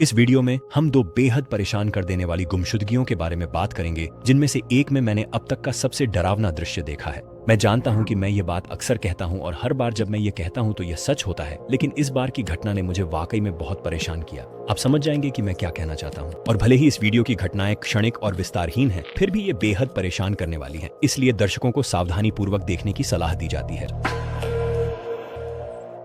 इस वीडियो में हम दो बेहद परेशान कर देने वाली गुमशुदगियों के बारे में बात करेंगे, जिनमें से एक में मैंने अब तक का सबसे डरावना दृश्य देखा है। मैं जानता हूं कि मैं ये बात अक्सर कहता हूं और हर बार जब मैं ये कहता हूं तो यह सच होता है, लेकिन इस बार की घटना ने मुझे वाकई में बहुत परेशान किया। आप समझ जाएंगे कि मैं क्या कहना चाहता हूं। और भले ही इस वीडियो की घटनाएं क्षणिक और विस्तारहीन हैं, फिर भी ये बेहद परेशान करने वाली हैं। इसलिए दर्शकों को सावधानी पूर्वक देखने की सलाह दी जाती है।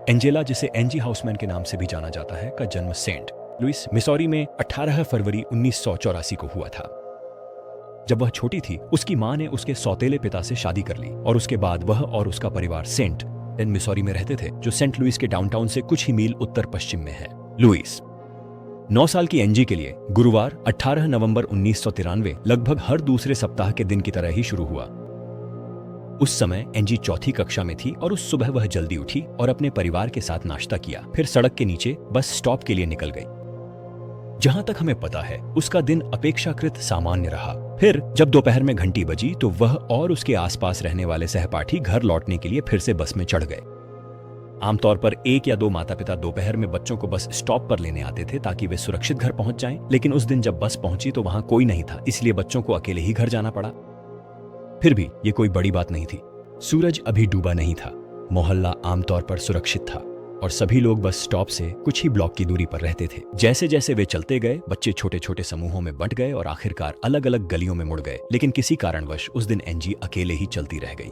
एंजेला, जिसे एंजी हाउसमैन के नाम से भी जाना जाता है, का जन्म सेंट लुइस, मिसौरी में 18 फरवरी 1984 को हुआ था। जब वह छोटी थी, उसकी मां ने उसके सौतेले पिता से शादी कर ली और उसके बाद वह और उसका परिवार सेंट एन मिसौरी में रहते थे, जो सेंट लुइस के डाउनटाउन से कुछ ही मील उत्तर पश्चिम में है। लुइस 9 साल की एंजी के लिए गुरुवार 18 नवंबर 1993 लगभग हर दूसरे सप्ताह के दिन की तरह ही शुरू हुआ। उस समय एंजी चौथी कक्षा में थी और उस सुबह वह जल्दी उठी और अपने परिवार के साथ नाश्ता किया, फिर सड़क के नीचे बस स्टॉप के लिए निकल गई। जहां तक हमें पता है, उसका दिन अपेक्षाकृत सामान्य रहा। फिर जब दोपहर में घंटी बजी तो वह और उसके आसपास रहने वाले सहपाठी घर लौटने के लिए फिर से बस में चढ़ गए। आमतौर पर 1 या 2 माता पिता दोपहर में बच्चों को बस स्टॉप पर लेने आते थे ताकि वे सुरक्षित घर पहुंच जाएं, लेकिन उस दिन जब बस पहुंची तो वहां कोई नहीं था, इसलिए बच्चों को अकेले ही घर जाना पड़ा। फिर भी ये कोई बड़ी बात नहीं थी। सूरज अभी डूबा नहीं था, मोहल्ला आमतौर पर सुरक्षित था और सभी लोग बस स्टॉप से कुछ ही ब्लॉक की दूरी पर रहते थे। जैसे जैसे वे चलते गए, बच्चे छोटे छोटे समूहों में बंट गए और आखिरकार अलग अलग गलियों में मुड़ गए, लेकिन किसी कारणवश उस दिन एंजी अकेले ही चलती रह गई।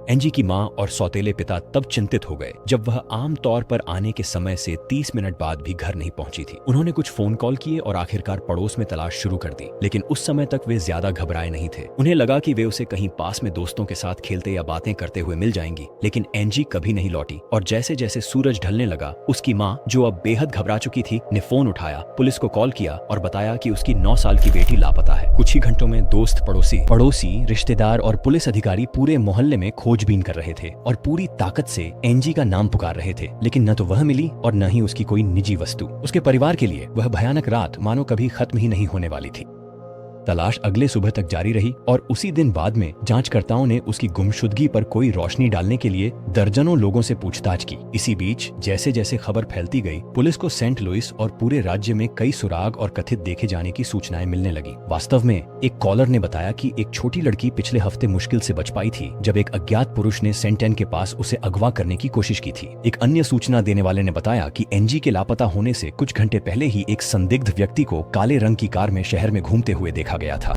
एंजी की मां और सौतेले पिता तब चिंतित हो गए जब वह आम तौर पर आने के समय से 30 मिनट बाद भी घर नहीं पहुंची थी। उन्होंने कुछ फोन कॉल किए और आखिरकार पड़ोस में तलाश शुरू कर दी, लेकिन उस समय तक वे ज्यादा घबराए नहीं थे। उन्हें लगा कि वे उसे कहीं पास में दोस्तों के साथ खेलते या बातें करते हुए मिल जाएंगी, लेकिन एंजी कभी नहीं लौटी। और जैसे जैसे सूरज ढलने लगा, उसकी मां, जो अब बेहद घबरा चुकी थी, ने फोन उठाया, पुलिस को कॉल किया और बताया कि उसकी 9 साल की बेटी लापता है। कुछ ही घंटों में दोस्त, पड़ोसी, रिश्तेदार और पुलिस अधिकारी पूरे मोहल्ले में खोजबीन कर रहे थे और पूरी ताकत से एंजी का नाम पुकार रहे थे, लेकिन न तो वह मिली और न ही उसकी कोई निजी वस्तु। उसके परिवार के लिए वह भयानक रात मानो कभी खत्म ही नहीं होने वाली थी। तलाश अगले सुबह तक जारी रही और उसी दिन बाद में जांचकर्ताओं ने उसकी गुमशुदगी पर कोई रोशनी डालने के लिए दर्जनों लोगों से पूछताछ की। इसी बीच जैसे जैसे खबर फैलती गई, पुलिस को सेंट लुइस और पूरे राज्य में कई सुराग और कथित देखे जाने की सूचनाएं मिलने लगी। वास्तव में एक कॉलर ने बताया कि एक छोटी लड़की पिछले हफ्ते मुश्किल से बच पाई थी जब एक अज्ञात पुरुष ने सेंट एन के पास उसे अगवा करने की कोशिश की थी। एक अन्य सूचना देने वाले ने बताया कि एंजी के लापता होने से कुछ घंटे पहले ही एक संदिग्ध व्यक्ति को काले रंग की कार में शहर में घूमते हुए देखा गया था।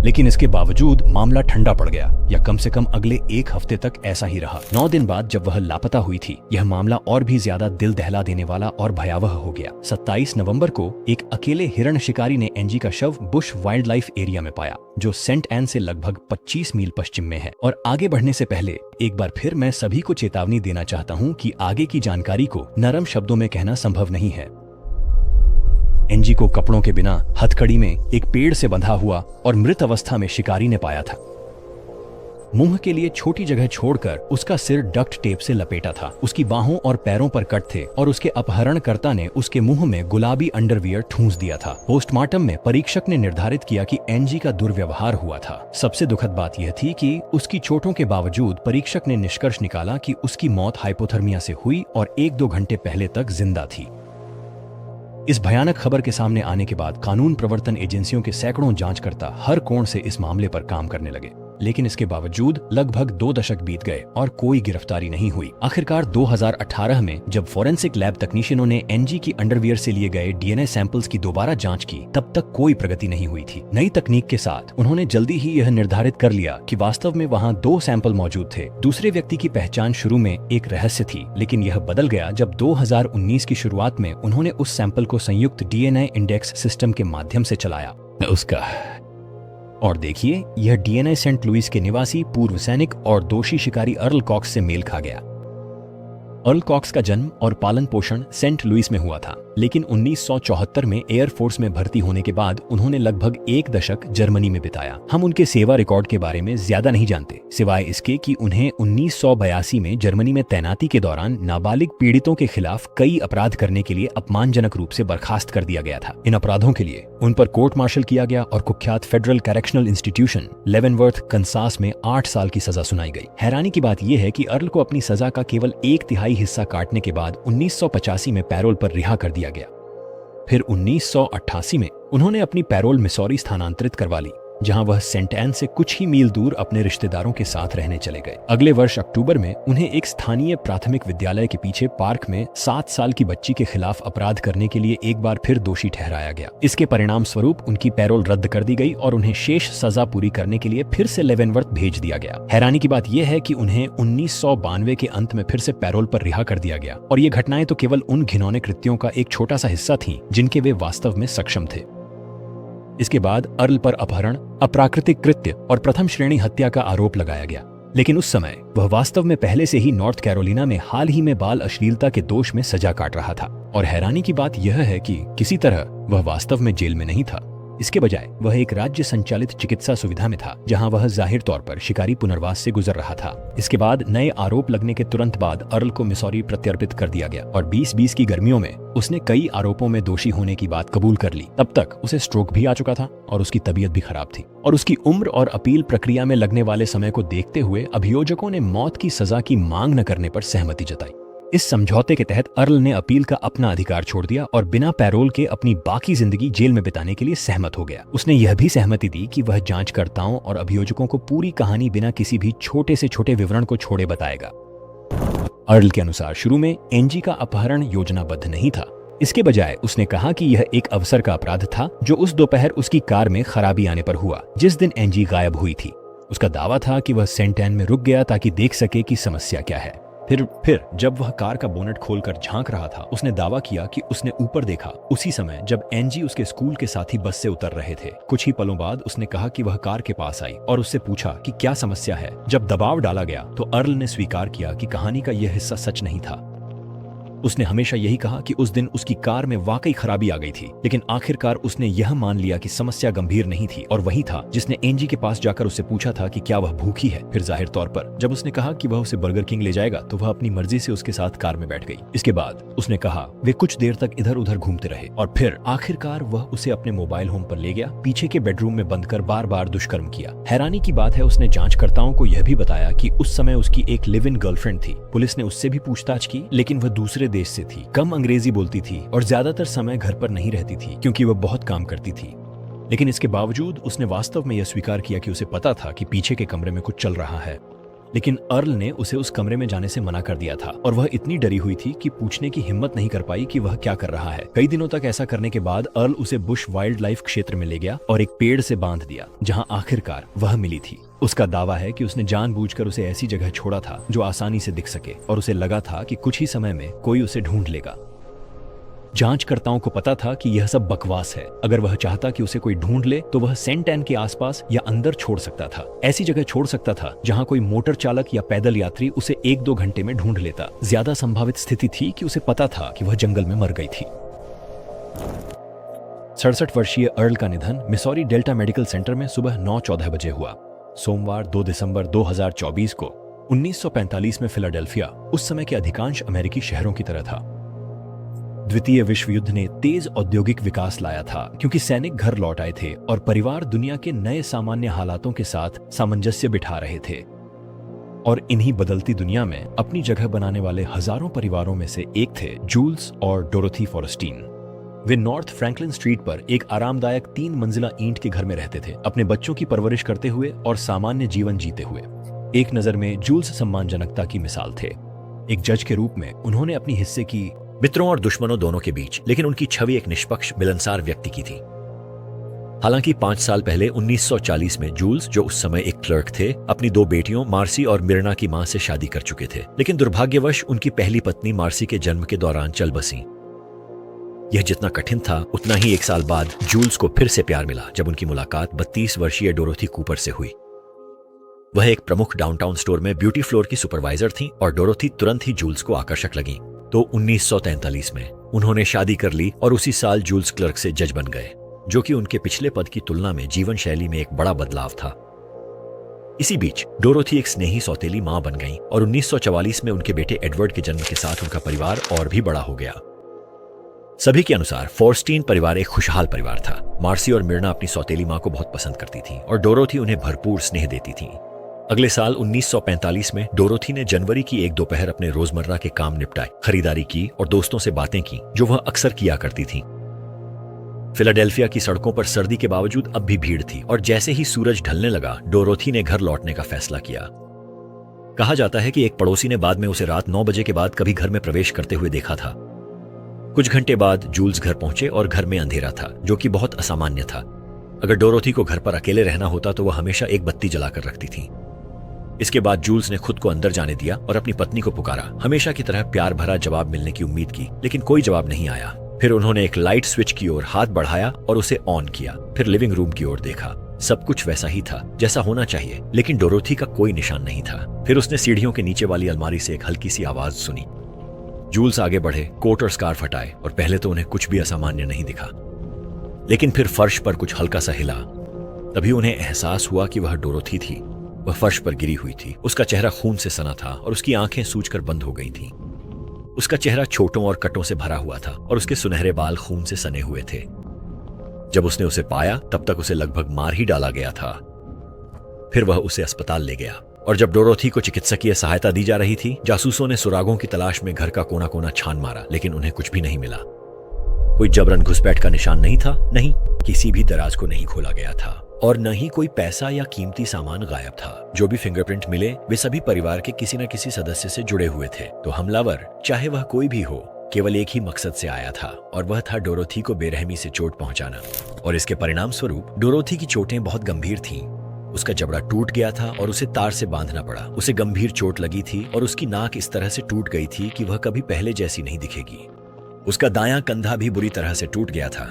लेकिन इसके बावजूद मामला ठंडा पड़ गया, या कम से कम अगले 1 हफ्ते तक ऐसा ही रहा। 9 दिन बाद जब वह लापता हुई थी, यह मामला और भी ज्यादा दिल दहला देने वाला और भयावह हो गया। 27 नवंबर को एक अकेले हिरण शिकारी ने एंजी का शव बुश वाइल्ड लाइफ एरिया में पाया, जो सेंट एन से लगभग 25 मील पश्चिम में है। और आगे बढ़ने से पहले एक बार फिर मैं सभी को चेतावनी देना चाहता हूँ कि आगे की जानकारी को नरम शब्दों में कहना संभव नहीं है। एंजी को कपड़ों के बिना हथकड़ी में एक पेड़ से बंधा हुआ और मृत अवस्था में शिकारी ने पाया था। मुंह के लिए छोटी जगह छोड़कर उसका सिर डक्ट टेप से लपेटा था। उसकी बाहों और पैरों पर कट थे और उसके अपहरणकर्ता ने उसके मुंह में गुलाबी अंडरवियर ठूंस दिया था। पोस्टमार्टम में परीक्षक ने निर्धारित किया कि एंजी का दुर्व्यवहार हुआ था। सबसे दुखद बात यह थी कि उसकी चोटों के बावजूद परीक्षक ने निष्कर्ष निकाला कि उसकी मौत हाइपोथर्मिया से हुई और 1-2 घंटे पहले तक जिंदा थी। इस भयानक खबर के सामने आने के बाद कानून प्रवर्तन एजेंसियों के सैकड़ों जांचकर्ता हर कोण से इस मामले पर काम करने लगे, लेकिन इसके बावजूद लगभग 2 दशक बीत गए और कोई गिरफ्तारी नहीं हुई। आखिरकार 2018 में जब फोरेंसिक लैब तकनीशियनों ने एंजी की अंडरवियर से लिए गए डीएनए सैंपल्स की दोबारा जांच की, तब तक कोई प्रगति नहीं हुई थी। नई तकनीक के साथ उन्होंने जल्दी ही यह निर्धारित कर लिया कि वास्तव में वहां 2 सैंपल मौजूद थे। दूसरे व्यक्ति की पहचान शुरू में एक रहस्य थी, लेकिन यह बदल गया जब 2019 की शुरुआत में उन्होंने उस सैंपल को संयुक्त डीएनए इंडेक्स सिस्टम के माध्यम से चलाया। और देखिए, यह डीएनए सेंट लुइस के निवासी पूर्व सैनिक और दोषी शिकारी अर्ल कॉक्स से मेल खा गया। अर्ल कॉक्स का जन्म और पालन पोषण सेंट लुइस में हुआ था, लेकिन 1974 में एयरफोर्स में भर्ती होने के बाद उन्होंने लगभग 1 दशक जर्मनी में बिताया। हम उनके सेवा रिकॉर्ड के बारे में ज्यादा नहीं जानते, सिवाय इसके कि उन्हें 1982 में जर्मनी में तैनाती के दौरान नाबालिग पीड़ितों के खिलाफ कई अपराध करने के लिए अपमानजनक रूप से बर्खास्त कर दिया गया था। इन अपराधों के लिए उन पर कोर्ट मार्शल किया गया और कुख्यात फेडरल करेक्शनल इंस्टीट्यूशन लेवेनवर्थ, कंसास में 8 साल की सजा सुनाई गई। हैरानी की बात यह है कि अर्ल को अपनी सजा का केवल 1/3 हिस्सा काटने के बाद 1985 में पैरोल पर रिहा कर दिया गया। फिर 1988 में उन्होंने अपनी पैरोल मिसौरी स्थानांतरित करवा ली, जहां वह सेंट एन से कुछ ही मील दूर अपने रिश्तेदारों के साथ रहने चले गए। अगले वर्ष अक्टूबर में उन्हें एक स्थानीय प्राथमिक विद्यालय के पीछे पार्क में 7 साल की बच्ची के खिलाफ अपराध करने के लिए एक बार फिर दोषी ठहराया गया। इसके परिणाम स्वरूप उनकी पैरोल रद्द कर दी गई और उन्हें शेष सजा पूरी करने के लिए फिर से लेवेनवर्थ भेज दिया गया। हैरानी की बात यह है कि उन्हें 1992 के अंत में फिर से पैरोल पर रिहा कर दिया गया, और ये घटनाएं तो केवल उन घिनौने कृत्यों का एक छोटा सा हिस्सा थीं जिनके वे वास्तव में सक्षम थे। इसके बाद अर्ल पर अपहरण, अप्राकृतिक कृत्य और प्रथम श्रेणी हत्या का आरोप लगाया गया, लेकिन उस समय वह वास्तव में पहले से ही नॉर्थ कैरोलिना में हाल ही में बाल अश्लीलता के दोष में सजा काट रहा था। और हैरानी की बात यह है कि किसी तरह वह वास्तव में जेल में नहीं था। इसके बजाय वह एक राज्य संचालित चिकित्सा सुविधा में था, जहां वह जाहिर तौर पर शिकारी पुनर्वास से गुजर रहा था। इसके बाद नए आरोप लगने के तुरंत बाद अर्ल को मिसौरी प्रत्यर्पित कर दिया गया और 2020 की गर्मियों में उसने कई आरोपों में दोषी होने की बात कबूल कर ली। तब तक उसे स्ट्रोक भी आ चुका था और उसकी तबीयत भी खराब थी, और उसकी उम्र और अपील प्रक्रिया में लगने वाले समय को देखते हुए अभियोजकों ने मौत की सजा की मांग न करने पर सहमति जताई। इस समझौते के तहत अर्ल ने अपील का अपना अधिकार छोड़ दिया और बिना पैरोल के अपनी बाकी जिंदगी जेल में बिताने के लिए सहमत हो गया। उसने यह भी सहमति दी कि वह जांचकर्ताओं और अभियोजकों को पूरी कहानी बिना किसी भी छोटे से छोटे विवरण को छोड़े बताएगा। अर्ल के अनुसार शुरू में एंजी का अपहरण योजनाबद्ध नहीं था। इसके बजाय उसने कहा कि यह एक अवसर का अपराध था जो उस दोपहर उसकी कार में खराबी आने पर हुआ जिस दिन एंजी गायब हुई थी। उसका दावा था कि वह सेंट एन में रुक गया ताकि देख सके कि समस्या क्या है। फिर जब वह कार का बोनट खोलकर झांक रहा था, उसने दावा किया कि उसने ऊपर देखा उसी समय जब एंजी उसके स्कूल के साथी बस से उतर रहे थे। कुछ ही पलों बाद उसने कहा कि वह कार के पास आई और उससे पूछा कि क्या समस्या है। जब दबाव डाला गया तो अर्ल ने स्वीकार किया कि कहानी का यह हिस्सा सच नहीं था। उसने हमेशा यही कहा कि उस दिन उसकी कार में वाकई खराबी आ गई थी, लेकिन आखिरकार उसने यह मान लिया कि समस्या गंभीर नहीं थी और वही था जिसने एंजी के पास जाकर उससे पूछा था कि क्या वह भूखी है। फिर जाहिर तौर पर जब उसने कहा कि वह उसे बर्गर किंग ले जाएगा तो वह अपनी मर्जी से उसके साथ कार में बैठ गई। इसके बाद उसने कहा वे कुछ देर तक इधर उधर घूमते रहे और फिर आखिरकार वह उसे अपने मोबाइल होम पर ले गया, पीछे के बेडरूम में बंद कर बार बार दुष्कर्म किया। हैरानी की बात है उसने जांचकर्ताओं को यह भी बताया कि उस समय उसकी एक लिव इन गर्लफ्रेंड थी। पुलिस ने उससे भी पूछताछ की, लेकिन वह दूसरे देश से थी, कम अंग्रेजी बोलती थी और ज्यादातर समय घर पर नहीं रहती थी क्योंकि वह बहुत काम करती थी। लेकिन इसके बावजूद उसने वास्तव में यह स्वीकार किया कि उसे पता था कि पीछे के कमरे में कुछ चल रहा है। लेकिन अर्ल ने उसे उस कमरे में जाने से मना कर दिया था और वह इतनी डरी हुई थी कि पूछने की हिम्मत नहीं कर पाई कि वह क्या कर रहा है। कई दिनों तक ऐसा करने के बाद अर्ल उसे बुश वाइल्ड लाइफ क्षेत्र में ले गया और एक पेड़ से बांध दिया, जहां आखिरकार वह मिली थी। उसका दावा है कि उसने जानबूझकर उसे ऐसी जगह छोड़ा था जो आसानी से दिख सके और उसे लगा था कि कुछ ही समय में कोई उसे ढूंढ लेगा। जांचकर्ताओं को पता था कि यह सब बकवास है। अगर वह चाहता कि उसे कोई ढूंढ ले तो वह सेंट एन के आसपास या अंदर छोड़ सकता था। ऐसी जगह छोड़ सकता था जहां कोई मोटर चालक या पैदल यात्री उसे 1-2 घंटे में ढूंढ लेता। ज्यादा संभावित स्थिति थी कि उसे पता था कि वह जंगल में मर गई थी। 67 वर्षीय अर्ल का निधन मिसौरी डेल्टा मेडिकल सेंटर में सुबह 9:14 बजे हुआ। सोमवार 2 दिसंबर 2024 को 1945 में फिलाडेल्फिया उस समय के अधिकांश अमेरिकी शहरों की तरह था। द्वितीय विश्व युद्ध ने तेज औद्योगिक विकास लाया था क्योंकि सैनिक घर लौट आए थे और परिवार दुनिया के नए सामान्य हालातों के साथ सामंजस्य बिठा रहे थे। और इन्हीं बदलती दुनिया में अपनी जगह बनाने वाले हजारों परिवारों में से एक थे जूल्स और डोरोथी फॉरेस्टीन। वे नॉर्थ फ्रैंकलिन स्ट्रीट पर एक आरामदायक 3 मंजिला ईंट के घर में रहते थे, अपने बच्चों की परवरिश करते हुए और सामान्य जीवन जीते हुए। एक नजर में जूल्स सम्मानजनकता की मिसाल थे। एक जज के रूप में उन्होंने अपनी हिस्से की मित्रों और दुश्मनों दोनों के बीच, लेकिन उनकी छवि एक निष्पक्ष मिलनसार व्यक्ति की थी। हालांकि 5 साल पहले 1940 में जूल्स, जो उस समय एक क्लर्क थे, अपनी 2 बेटियों मार्सी और मिर्ना की मां से शादी कर चुके थे, लेकिन दुर्भाग्यवश उनकी पहली पत्नी मार्सी के जन्म के दौरान चल बसी। यह जितना कठिन था उतना ही 1 साल बाद जूल्स को फिर से प्यार मिला जब उनकी मुलाकात 32 वर्षीय डोरोथी कूपर से हुई। वह एक प्रमुख डाउनटाउन स्टोर में ब्यूटी फ्लोर की सुपरवाइजर थी और डोरोथी तुरंत ही जूल्स को आकर्षक लगी। तो 1943 में उन्होंने शादी कर ली और उसी साल जूल्स क्लर्क से जज बन गए, जो कि उनके पिछले पद की तुलना में जीवन शैली में एक बड़ा बदलाव था। इसी बीच डोरोथी एक स्नेही सौतेली मां बन गईं और 1944 में उनके बेटे एडवर्ड के जन्म के साथ उनका परिवार और भी बड़ा हो गया। सभी के अनुसार फॉरेस्टीन परिवार एक खुशहाल परिवार था। मार्सी और मिर्ना अपनी सौतेली मां को बहुत पसंद करती थीं और डोरोथी उन्हें भरपूर स्नेह देती थीं। अगले साल 1945 में डोरोथी ने जनवरी की एक दोपहर अपने रोजमर्रा के काम निपटाए, खरीदारी की और दोस्तों से बातें की, जो वह अक्सर किया करती थी। फिलाडेल्फिया की सड़कों पर सर्दी के बावजूद अब भी भीड़ थी और जैसे ही सूरज ढलने लगा डोरोथी ने घर लौटने का फैसला किया। कहा जाता है कि एक पड़ोसी ने बाद में उसे रात 9 बजे के बाद कभी घर में प्रवेश करते हुए देखा था। कुछ घंटे बाद जूल्स घर पहुंचे और घर में अंधेरा था, जो कि बहुत असामान्य था। अगर डोरोथी को घर पर अकेले रहना होता तो वह हमेशा एक बत्ती जलाकर रखती थी। इसके बाद जूल्स ने खुद को अंदर जाने दिया और अपनी पत्नी को पुकारा। हमेशा की तरह प्यार भरा जवाब मिलने की उम्मीद की, लेकिन कोई जवाब नहीं आया। फिर उन्होंने एक लाइट स्विच की ओर हाथ बढ़ाया और उसे ऑन किया। फिर लिविंग रूम की ओर देखा। सब कुछ वैसा ही था जैसा होना चाहिए, लेकिन डोरोथी का कोई निशान नहीं था। फिर उसने सीढ़ियों के नीचे वाली अलमारी से एक हल्की सी आवाज सुनी। जूल्स आगे बढ़े, कोट और स्कार्फ हटाए और पहले तो उन्हें कुछ भी असामान्य नहीं दिखा, लेकिन फिर फर्श पर कुछ हल्का सा हिला। तभी उन्हें एहसास हुआ कि वह डोरोथी थी। वह फर्श पर गिरी हुई थी। उसका चेहरा खून से सना था और उसकी आंखें सूजकर बंद हो गई थीं। उसका चेहरा छोटों और कटों से भरा हुआ था और उसके सुनहरे बाल खून से सने हुए थे। जब उसने उसे पाया तब तक उसे लगभग मार ही डाला गया था। फिर वह उसे अस्पताल ले गया और जब डोरोथी को चिकित्सकीय सहायता दी जा रही थी, जासूसों ने सुरागों की तलाश में घर का कोना कोना छान मारा, लेकिन उन्हें कुछ भी नहीं मिला। कोई जबरन घुसपैठ का निशान नहीं था, नहीं किसी भी दराज को नहीं खोला गया था और न ही कोई पैसा या कीमती सामान गायब था। जो भी फिंगरप्रिंट मिले वे सभी परिवार के किसी न किसी सदस्य से जुड़े हुए थे। तो हमलावर, चाहे वह कोई भी हो, केवल एक ही मकसद से आया था और वह था डोरोथी को बेरहमी से चोट पहुंचाना। और इसके परिणाम स्वरूप डोरोथी की चोटें बहुत गंभीर थीं। उसका जबड़ा टूट गया था और उसे तार से बांधना पड़ा। उसे गंभीर चोट लगी थी और उसकी नाक इस तरह से टूट गई थी कि वह कभी पहले जैसी नहीं दिखेगी। उसका दायां कंधा भी बुरी तरह से टूट गया था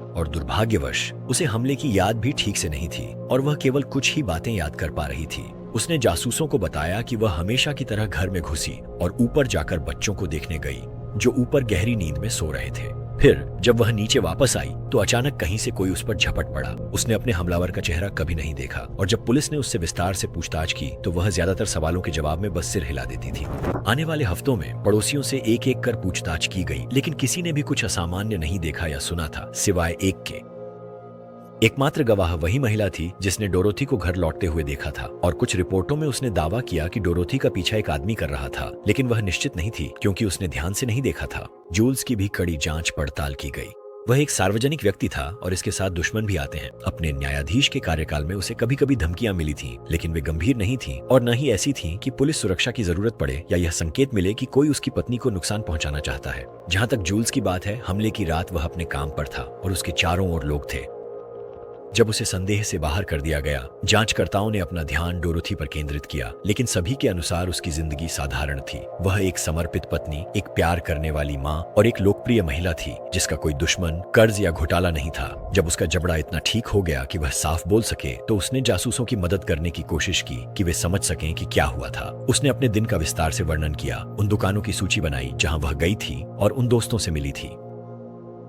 और दुर्भाग्यवश उसे हमले की याद भी ठीक से नहीं थी और वह केवल कुछ ही बातें याद कर पा रही थी। उसने जासूसों को बताया कि वह हमेशा की तरह घर में घुसी और ऊपर जाकर बच्चों को देखने गई जो ऊपर गहरी नींद में सो रहे थे। फिर जब वह नीचे वापस आई तो अचानक कहीं से कोई उस पर झपट पड़ा। उसने अपने हमलावर का चेहरा कभी नहीं देखा और जब पुलिस ने उससे विस्तार से पूछताछ की तो वह ज्यादातर सवालों के जवाब में बस सिर हिला देती थी। आने वाले हफ्तों में पड़ोसियों से एक एक कर पूछताछ की गई, लेकिन किसी ने भी कुछ असामान्य नहीं देखा या सुना था, सिवाय एक के। एकमात्र गवाह वही महिला थी जिसने डोरोथी को घर लौटते हुए देखा था और कुछ रिपोर्टों में उसने दावा किया कि डोरोथी का पीछा एक आदमी कर रहा था, लेकिन वह निश्चित नहीं थी क्योंकि उसने ध्यान से नहीं देखा था। जूल्स की भी कड़ी जांच पड़ताल की गई। वह एक सार्वजनिक व्यक्ति था और इसके साथ दुश्मन भी आते हैं। अपने न्यायाधीश के कार्यकाल में उसे कभी कभी धमकियां मिली थीं, लेकिन वे गंभीर नहीं थीं और न ही ऐसी थीं कि पुलिस सुरक्षा की जरूरत पड़े या यह संकेत मिले कि कोई उसकी पत्नी को नुकसान पहुंचाना चाहता है। जहां तक जूल्स की बात है, हमले की रात वह अपने काम पर था और उसके चारों ओर लोग थे। जब उसे संदेह से बाहर कर दिया गया, जांचकर्ताओं ने अपना ध्यान डोरोथी पर केंद्रित किया, लेकिन सभी के अनुसार उसकी जिंदगी साधारण थी। वह एक समर्पित पत्नी, एक प्यार करने वाली माँ और एक लोकप्रिय महिला थी जिसका कोई दुश्मन, कर्ज या घोटाला नहीं था। जब उसका जबड़ा इतना ठीक हो गया कि वह साफ बोल सके तो उसने जासूसों की मदद करने की कोशिश की कि वे समझ सकें कि क्या हुआ था। उसने अपने दिन का विस्तार से वर्णन किया, उन दुकानों की सूची बनाई जहां वह गई थी और उन दोस्तों से मिली थी,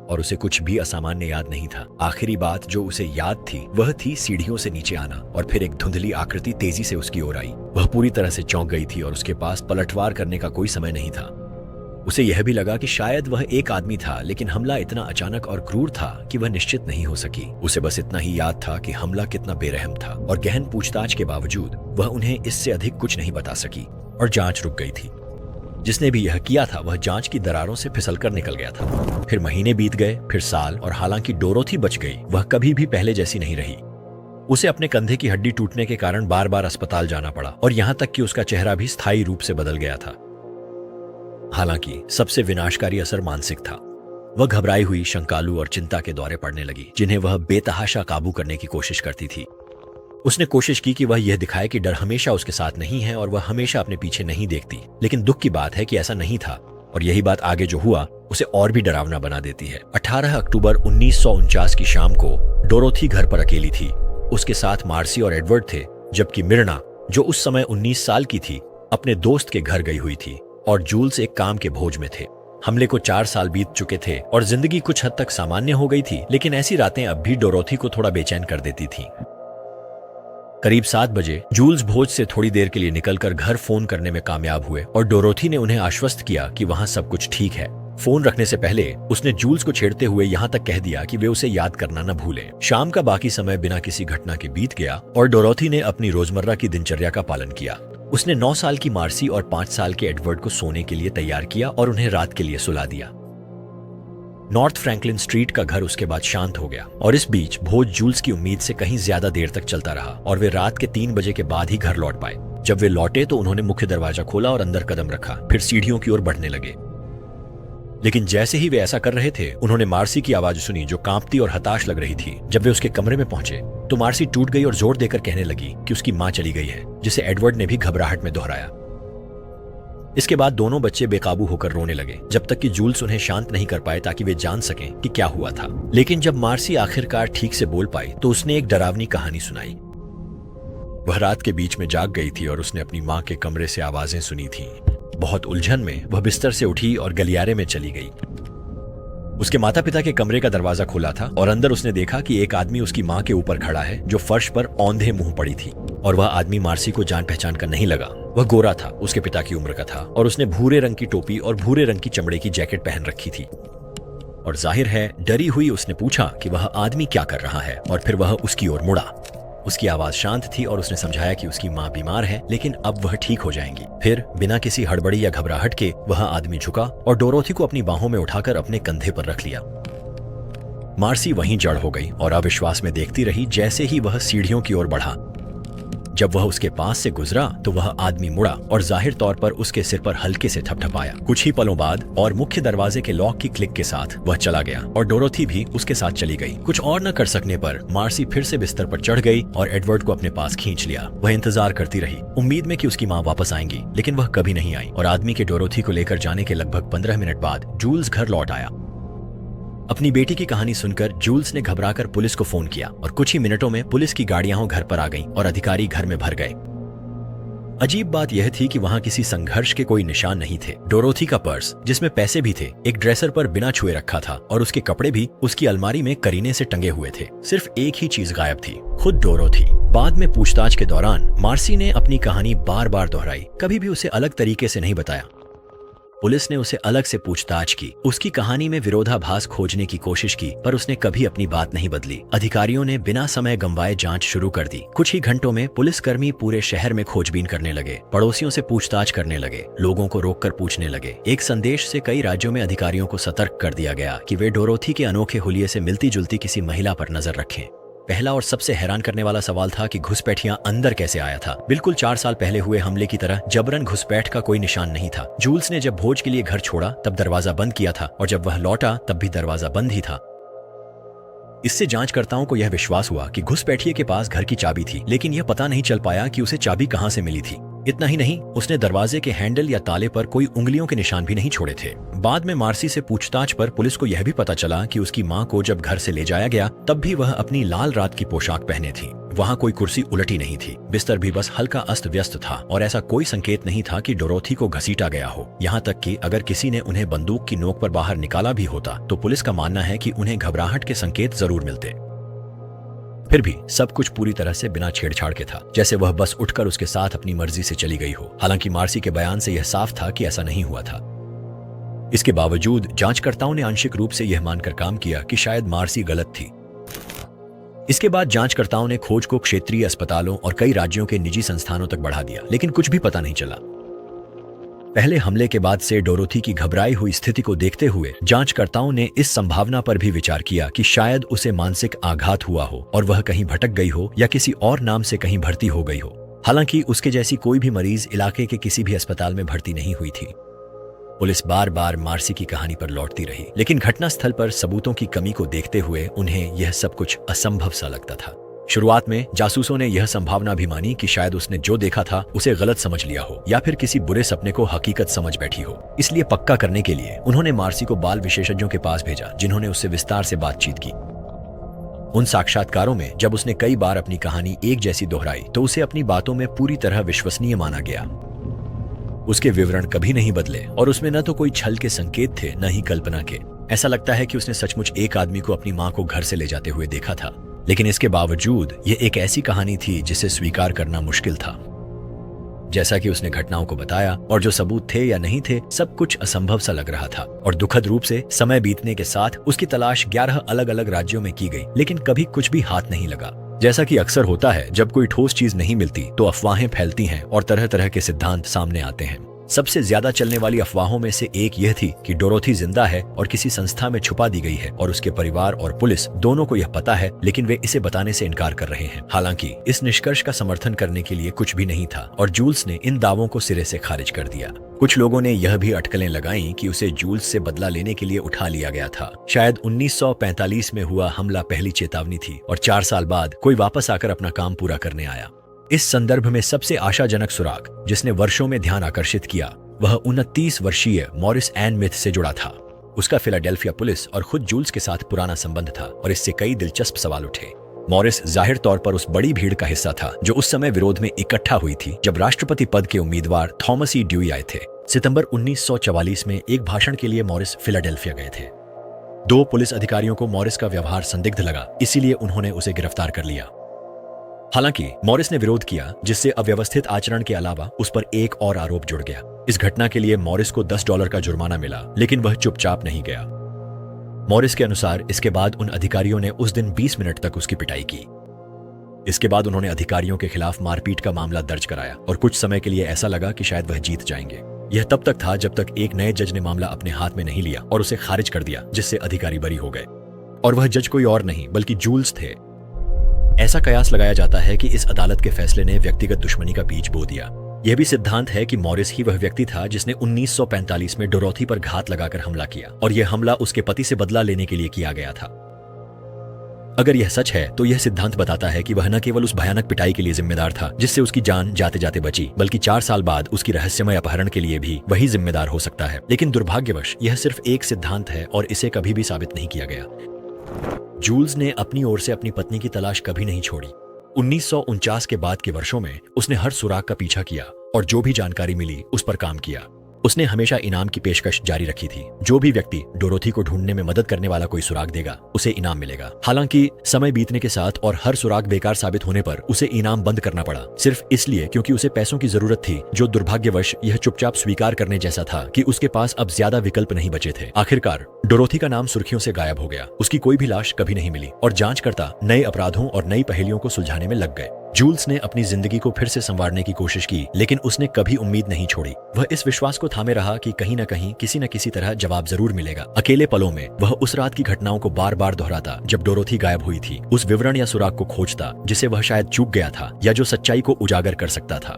और उसे कुछ भी असामान्य याद नहीं था। आखिरी बात जो उसे याद थी वह थी सीढ़ियों से नीचे आना और फिर एक धुंधली आकृति तेजी से उसकी ओर आई। वह पूरी तरह से चौंक गई थी और उसके पास पलटवार करने का कोई समय नहीं था। उसे यह भी लगा कि शायद वह एक आदमी था, लेकिन हमला इतना अचानक और क्रूर था कि वह निश्चित नहीं हो सकी। उसे बस इतना ही याद था कि हमला कितना बेरहम था और गहन पूछताछ के बावजूद वह उन्हें इससे अधिक कुछ नहीं बता सकी और जांच रुक गई थी। जिसने भी यह किया था वह जांच की दरारों से फिसलकर निकल गया था। फिर महीने बीत गए, फिर साल, और हालांकि डोरोथी बच गई, वह कभी भी पहले जैसी नहीं रही। उसे अपने कंधे की हड्डी टूटने के कारण बार बार अस्पताल जाना पड़ा और यहां तक कि उसका चेहरा भी स्थायी रूप से बदल गया था। हालांकि सबसे विनाशकारी असर मानसिक था। वह घबराई हुई, शंकालु और चिंता के दौरे पड़ने लगी जिन्हें वह बेतहाशा काबू करने की कोशिश करती थी। उसने कोशिश की कि वह यह दिखाए कि डर हमेशा उसके साथ नहीं है और वह हमेशा अपने पीछे नहीं देखती, लेकिन दुख की बात है कि ऐसा नहीं था और यही बात आगे जो हुआ उसे और भी डरावना बना देती है। 18 अक्टूबर 1949 की शाम को डोरोथी घर पर अकेली थी। उसके साथ मार्सी और एडवर्ड थे, जबकि मिर्ना, जो उस समय 19 साल की थी, अपने दोस्त के घर गई हुई थी और जूल्स एक काम के भोज में थे। हमले को 4 साल बीत चुके थे और जिंदगी कुछ हद तक सामान्य हो गई थी, लेकिन ऐसी रातें अब भी डोरोथी को थोड़ा बेचैन कर देती थीं। करीब 7 बजे जूल्स भोज से थोड़ी देर के लिए निकलकर घर फोन करने में कामयाब हुए और डोरोथी ने उन्हें आश्वस्त किया कि वहां सब कुछ ठीक है। फोन रखने से पहले उसने जूल्स को छेड़ते हुए यहां तक कह दिया कि वे उसे याद करना न भूलें। शाम का बाकी समय बिना किसी घटना के बीत गया और डोरोथी ने अपनी रोजमर्रा की दिनचर्या का पालन किया। उसने 9 साल की मार्सी और 5 साल के एडवर्ड को सोने के लिए तैयार किया और उन्हें रात के लिए सुला दिया। नॉर्थ फ्रैंकलिन स्ट्रीट का घर उसके बाद शांत हो गया और इस बीच भोज जूल्स की उम्मीद से कहीं ज्यादा देर तक चलता रहा और वे रात के 3 बजे के बाद ही घर लौट पाए। जब वे लौटे तो उन्होंने मुख्य दरवाजा खोला और अंदर कदम रखा, फिर सीढ़ियों की ओर बढ़ने लगे। लेकिन जैसे ही वे ऐसा कर रहे थे, उन्होंने मार्सी की आवाज सुनी जो कांपती और हताश लग रही थी। जब वे उसके कमरे में पहुंचे तो मार्सी टूट गई और जोर देकर कहने लगी कि उसकी मां चली गई है, जिसे एडवर्ड ने भी घबराहट में दोहराया। इसके बाद दोनों बच्चे बेकाबू होकर रोने लगे जब तक कि जूल्स उन्हें शांत नहीं कर पाए ताकि वे जान सकें कि क्या हुआ था। लेकिन जब मार्सी आखिरकार ठीक से बोल पाई तो उसने एक डरावनी कहानी सुनाई। वह रात के बीच में जाग गई थी और उसने अपनी मां के कमरे से आवाजें सुनी थीं। बहुत उलझन में वह बिस्तर से उठी और गलियारे में चली गई। उसके माता पिता के कमरे का दरवाजा खुला था और अंदर उसने देखा कि एक आदमी उसकी मां के ऊपर खड़ा है जो फर्श पर औंधे मुंह पड़ी थी। और वह आदमी मार्सी को जान पहचान कर नहीं लगा। वह गोरा था, उसके पिता की उम्र का था और उसने भूरे रंग की टोपी और भूरे रंग की चमड़े की जैकेट पहन रखी थी। और जाहिर है डरी हुई उसने पूछा कि वह आदमी क्या कर रहा है और फिर वह उसकी ओर मुड़ा। उसकी आवाज शांत थी और उसने समझाया कि उसकी मां बीमार है लेकिन अब वह ठीक हो जाएंगी। फिर बिना किसी हड़बड़ी या घबराहट के वह आदमी झुका और डोरोथी को अपनी बाहों में उठाकर अपने कंधे पर रख लिया। मार्सी वहीं जड़ हो गई और अविश्वास में देखती रही जैसे ही वह सीढ़ियों की ओर बढ़ा। जब वह उसके पास से गुजरा तो वह आदमी मुड़ा और जाहिर तौर पर उसके सिर पर हल्के से थपथपाया। कुछ ही पलों बाद और मुख्य दरवाजे के लॉक की क्लिक के साथ वह चला गया और डोरोथी भी उसके साथ चली गई। कुछ और न कर सकने पर मार्सी फिर से बिस्तर पर चढ़ गई और एडवर्ड को अपने पास खींच लिया। वह इंतजार करती रही, उम्मीद में कि उसकी मां वापस आएंगी, लेकिन वह कभी नहीं आई और आदमी के डोरोथी को लेकर जाने के लगभग 15 मिनट बाद जूल्स घर लौट आया। अपनी बेटी की कहानी सुनकर जूल्स ने घबराकर पुलिस को फोन किया और कुछ ही मिनटों में पुलिस की गाड़ियां घर पर आ गईं और अधिकारी घर में भर गए। अजीब बात यह थी कि वहां किसी संघर्ष के कोई निशान नहीं थे। डोरोथी का पर्स, जिसमें पैसे भी थे, एक ड्रेसर पर बिना छुए रखा था और उसके कपड़े भी उसकी अलमारी में करीने से टंगे हुए थे। सिर्फ एक ही चीज गायब थी, खुद डोरोथी। बाद में पूछताछ के दौरान मार्सी ने अपनी कहानी बार बार दोहराई, कभी भी उसे अलग तरीके से नहीं बताया। पुलिस ने उसे अलग से पूछताछ की, उसकी कहानी में विरोधाभास खोजने की कोशिश की, पर उसने कभी अपनी बात नहीं बदली। अधिकारियों ने बिना समय गंवाए जांच शुरू कर दी। कुछ ही घंटों में पुलिसकर्मी पूरे शहर में खोजबीन करने लगे, पड़ोसियों से पूछताछ करने लगे, लोगों को रोककर पूछने लगे। एक संदेश से कई राज्यों में अधिकारियों को सतर्क कर दिया गया कि वे डोरोथी के अनोखे हुलिये से मिलती जुलती किसी महिला पर नजर रखें। पहला और सबसे हैरान करने वाला सवाल था कि घुसपैठिया अंदर कैसे आया था। बिल्कुल 4 साल पहले हुए हमले की तरह जबरन घुसपैठ का कोई निशान नहीं था। जूल्स ने जब भोज के लिए घर छोड़ा तब दरवाजा बंद किया था और जब वह लौटा तब भी दरवाजा बंद ही था। इससे जांचकर्ताओं को यह विश्वास हुआ कि घुसपैठिए के पास घर की चाबी थी, लेकिन यह पता नहीं चल पाया कि उसे चाबी कहां से मिली थी। इतना ही नहीं, उसने दरवाजे के हैंडल या ताले पर कोई उंगलियों के निशान भी नहीं छोड़े थे। बाद में मार्सी से पूछताछ पर पुलिस को यह भी पता चला कि उसकी मां को जब घर से ले जाया गया तब भी वह अपनी लाल रात की पोशाक पहने थी। वहां कोई कुर्सी उलटी नहीं थी, बिस्तर भी बस हल्का अस्त व्यस्त था और ऐसा कोई संकेत नहीं था कि डोरोथी को घसीटा गया हो। यहाँ तक कि अगर किसी ने उन्हें बंदूक की नोक पर बाहर निकाला भी होता तो पुलिस का मानना है कि उन्हें घबराहट के संकेत जरूर मिलते। फिर भी सब कुछ पूरी तरह से बिना छेड़छाड़ के था, जैसे वह बस उठकर उसके साथ अपनी मर्जी से चली गई हो। हालांकि मार्सी के बयान से यह साफ था कि ऐसा नहीं हुआ था। इसके बावजूद जांचकर्ताओं ने आंशिक रूप से यह मानकर काम किया कि शायद मार्सी गलत थी। इसके बाद जांचकर्ताओं ने खोज को क्षेत्रीय अस्पतालों और कई राज्यों के निजी संस्थानों तक बढ़ा दिया, लेकिन कुछ भी पता नहीं चला। पहले हमले के बाद से डोरोथी की घबराई हुई स्थिति को देखते हुए जांचकर्ताओं ने इस संभावना पर भी विचार किया कि शायद उसे मानसिक आघात हुआ हो और वह कहीं भटक गई हो या किसी और नाम से कहीं भर्ती हो गई हो। हालांकि उसके जैसी कोई भी मरीज इलाके के किसी भी अस्पताल में भर्ती नहीं हुई थी। पुलिस बार बार मार्सी की कहानी पर लौटती रही, लेकिन घटनास्थल पर सबूतों की कमी को देखते हुए उन्हें यह सब कुछ असंभव सा लगता था। शुरुआत में जासूसों ने यह संभावना भी मानी कि शायद उसने जो देखा था उसे गलत समझ लिया हो या फिर किसी बुरे सपने को हकीकत समझ बैठी हो। इसलिए पक्का करने के लिए उन्होंने मार्सी को बाल विशेषज्ञों के पास भेजा, जिन्होंने उससे विस्तार से बातचीत की। उन साक्षात्कारों में जब उसने कई बार अपनी कहानी एक जैसी दोहराई तो उसे अपनी बातों में पूरी तरह विश्वसनीय माना गया। उसके विवरण कभी नहीं बदले और उसमें न तो कोई छल के संकेत थे न ही कल्पना के। ऐसा लगता है कि उसने सचमुच एक आदमी को अपनी मां को घर से ले जाते हुए देखा था। लेकिन इसके बावजूद यह एक ऐसी कहानी थी जिसे स्वीकार करना मुश्किल था। जैसा कि उसने घटनाओं को बताया और जो सबूत थे या नहीं थे, सब कुछ असंभव सा लग रहा था। और दुखद रूप से समय बीतने के साथ उसकी तलाश 11 अलग अलग राज्यों में की गई, लेकिन कभी कुछ भी हाथ नहीं लगा। जैसा कि अक्सर होता है, जब कोई ठोस चीज नहीं मिलती तो अफवाहें फैलती हैं और तरह तरह के सिद्धांत सामने आते हैं। सबसे ज्यादा चलने वाली अफवाहों में से एक यह थी कि डोरोथी जिंदा है और किसी संस्था में छुपा दी गई है और उसके परिवार और पुलिस दोनों को यह पता है, लेकिन वे इसे बताने से इनकार कर रहे हैं। हालांकि इस निष्कर्ष का समर्थन करने के लिए कुछ भी नहीं था और जूल्स ने इन दावों को सिरे से खारिज कर दिया। कुछ लोगों ने यह भी अटकलें लगाईं कि उसे जूल्स से बदला लेने के लिए उठा लिया गया था। शायद 1945 में हुआ हमला पहली चेतावनी थी और 4 साल बाद कोई वापस आकर अपना काम पूरा करने आया। इस संदर्भ में सबसे आशाजनक सुराग जिसने वर्षों में ध्यान आकर्षित किया वह 29 वर्षीय मॉरिस एन मिथ से जुड़ा था। उसका फिलाडेल्फिया पुलिस और खुद जूल्स के साथ पुराना संबंध था और इससे कई दिलचस्प सवाल उठे। मॉरिस जाहिर तौर पर उस बड़ी भीड़ का हिस्सा था जो उस समय विरोध में इकट्ठा हुई थी जब राष्ट्रपति पद के उम्मीदवार थॉमस ई ड्यूई आए थे। सितंबर 1944 में एक भाषण के लिए मॉरिस फिलाडेल्फिया गए थे। 2 पुलिस अधिकारियों को मॉरिस का व्यवहार संदिग्ध लगा, इसीलिए उन्होंने उसे गिरफ्तार कर लिया। हालांकि मॉरिस ने विरोध किया, जिससे अव्यवस्थित आचरण के अलावा उस पर एक और आरोप जुड़ गया। इस घटना के लिए मॉरिस को $10 का जुर्माना मिला, लेकिन वह चुपचाप नहीं गया। मॉरिस के अनुसार इसके बाद उन अधिकारियों ने उस दिन 20 मिनट तक उसकी पिटाई की। इसके बाद उन्होंने अधिकारियों के खिलाफ मारपीट का मामला दर्ज कराया और कुछ समय के लिए ऐसा लगा कि शायद वह जीत जाएंगे। यह तब तक था जब तक एक नए जज ने मामला अपने हाथ में नहीं लिया और उसे खारिज कर दिया, जिससे अधिकारी बरी हो गए। और वह जज कोई और नहीं बल्कि जूल्स थे। ऐसा कयास लगाया जाता है कि इस अदालत के फैसले ने व्यक्तिगत दुश्मनी का बीज बो दिया। यह भी सिद्धांत है कि मॉरिस ही वह व्यक्ति था जिसने 1945 में डोरोथी पर घात लगाकर हमला किया और यह हमला उसके पति से बदला लेने के लिए किया गया था। अगर यह सच है तो यह सिद्धांत बताता है कि वह न केवल उस भयानक पिटाई के लिए जिम्मेदार था जिससे उसकी जान जाते जाते बची, बल्कि 4 साल बाद उसकी रहस्यमय अपहरण के लिए भी वही जिम्मेदार हो सकता है। लेकिन दुर्भाग्यवश यह सिर्फ एक सिद्धांत है और इसे कभी भी साबित नहीं किया गया। जूल्स ने अपनी ओर से अपनी पत्नी की तलाश कभी नहीं छोड़ी। 1949 के बाद के वर्षों में उसने हर सुराग का पीछा किया और जो भी जानकारी मिली उस पर काम किया। उसने हमेशा इनाम की पेशकश जारी रखी थी। जो भी व्यक्ति डोरोथी को ढूंढने में मदद करने वाला कोई सुराग देगा उसे इनाम मिलेगा। हालांकि समय बीतने के साथ और हर सुराग बेकार साबित होने पर उसे इनाम बंद करना पड़ा, सिर्फ इसलिए क्योंकि उसे पैसों की जरूरत थी, जो दुर्भाग्यवश यह चुपचाप स्वीकार करने जैसा था कि उसके पास अब ज्यादा विकल्प नहीं बचे थे। आखिरकार डोरोथी का नाम सुर्खियों से गायब हो गया। उसकी कोई भी लाश कभी नहीं मिली और जांचकर्ता नए अपराधों और नई पहेलियों को सुलझाने में लग गए। जूल्स ने अपनी जिंदगी को फिर से संवारने की कोशिश की, लेकिन उसने कभी उम्मीद नहीं छोड़ी। वह इस विश्वास को थामे रहा कि कहीं न कहीं किसी न किसी तरह जवाब जरूर मिलेगा। अकेले पलों में वह उस रात की घटनाओं को बार बार दोहराता जब डोरोथी गायब हुई थी, उस विवरण या सुराग को खोजता जिसे वह शायद चूक गया था या जो सच्चाई को उजागर कर सकता था।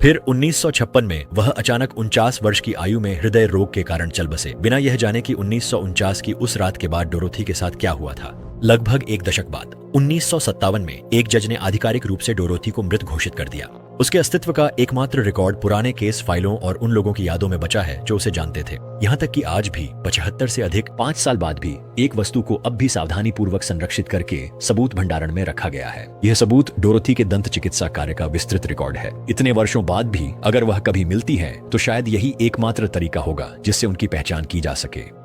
फिर 1956 में वह अचानक 49 वर्ष की आयु में हृदय रोग के कारण चल बसे, बिना यह जाने कि 1949 की उस रात के बाद डोरोथी के साथ क्या हुआ था। लगभग एक दशक बाद 1957 में एक जज ने आधिकारिक रूप से डोरोथी को मृत घोषित कर दिया। उसके अस्तित्व का एकमात्र रिकॉर्ड पुराने केस फाइलों और उन लोगों की यादों में बचा है जो उसे जानते थे। यहाँ तक कि आज भी 75 से अधिक 5 साल बाद भी एक वस्तु को अब भी सावधानी पूर्वक संरक्षित करके सबूत भंडारण में रखा गया है। यह सबूत डोरोथी के दंत चिकित्सा कार्य का विस्तृत रिकॉर्ड है। इतने वर्षों बाद भी अगर वह कभी मिलती है तो शायद यही एकमात्र तरीका होगा जिससे उनकी पहचान की जा सके।